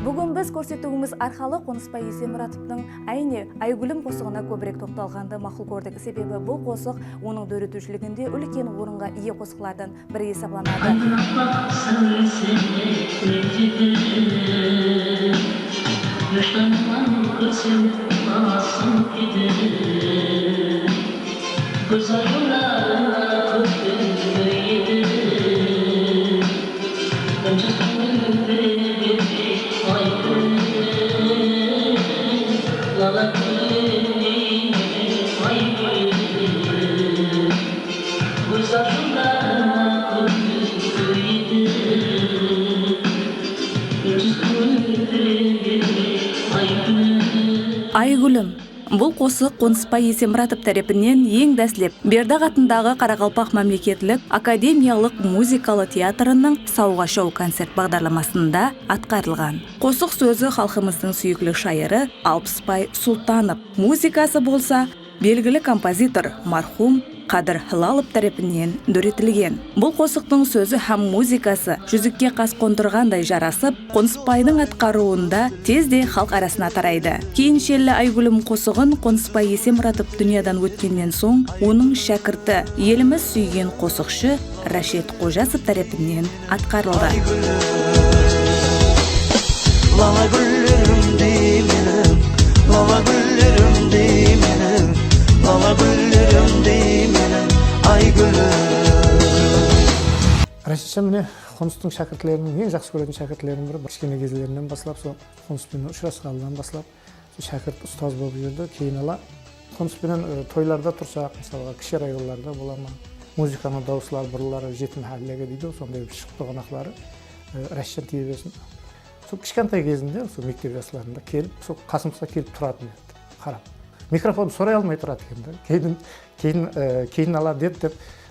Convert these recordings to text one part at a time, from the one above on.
Бүгін біз көрсетуіміз арқалы Қонысбай Есенмұратовтың әйне Айгүлім қосығына көбірек тоқталғанды мақұл көрдік. Себебі бұл қосық оның дөретушілігінде үлкен орынға ие қосықлардан бірі есептелінеді. Айгүлім. Бұл қосық Қонысбай Есенмұратов тарапынан ең дәслеп Бердақ атындағы Қарақалпақ мемлекеттік академиялық музыкалы театрының Сауға шоу концерт бағдарламасында атқарылған. Қосық сөзі халқымыздың сүйіклі шайыры Алпысбай Сұлтанов. Музыкасы болса, белгілі композитор мархум Қадыр Хылалов тарапынан дөретілген. Бұл қосықтың сөзі һәм музыкасы жүзікке қас қондырғандай жарасып, Қонысбайдың атқаруында тезде халық арасына тарайды. Кейіншелі Айгүлім қосығын Қонысбай Есенмұратов дүниядан өткеннен соң, оның шәкірті еліміз сүйген қосықшы Рашид Қожасов тарапынан атқарылды. Рашидша міне Қоныстың шәкіртлерінің, ең жақсы көретін шәкіртлерінің бірі. Кішкене кезлерінен басылап, сол Қоныспен ұшырасқаннан басылап, шәкірт ұстаз болып жүрді. Кейін ала Қоныспенен тойларда тұрсақ, мысалға кіші районларда бола ма, музыканы дауыслар, бұрылары жетім хәллеге дейді, сондай шық тұрғанақлары Рашидшан тие берсін. Сол кішкентай кезінде, сол мектеп жасыларында келіп, сол қасымызға келіп тұратын еді, қарап. Микрофон сорай алмай тұрады екен. Кейін ала деп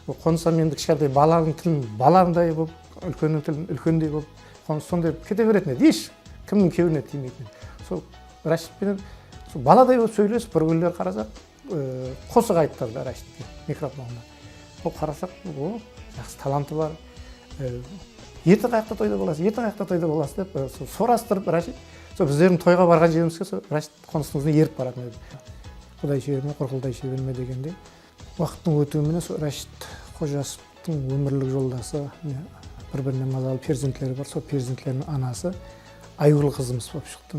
Қонысам енді кішкентай баланың тілін балаңдай болып, үлкеннің тілін үлкендей болып, Қоныс сондай кете беретін еді. Еш кімнің кеуіне тимейтін. Сол Рашидпенен баладай болып сөйлесіп, бір күндер қарасақ, қосық айтты Рашидке микрофонға. Ол қарасақ, жақсы таланты бар. Ертең қаяқта тойда боласыз, ертең қаяқта тойда боласыз деп сұрастырып Рашид. Біздердің тойға барған жерімізге Рашид Қоныстың еріп баратын еді. Құдай шеберме, құрқылдай шеберме дегенде. Уақыттың өтуімен Рашид Қожасовтың өмірлік жолдасы, бір-біріне мазалы перзентлері бар, сол перзентлерінің анасы Айгүл қызымыз болып шықты.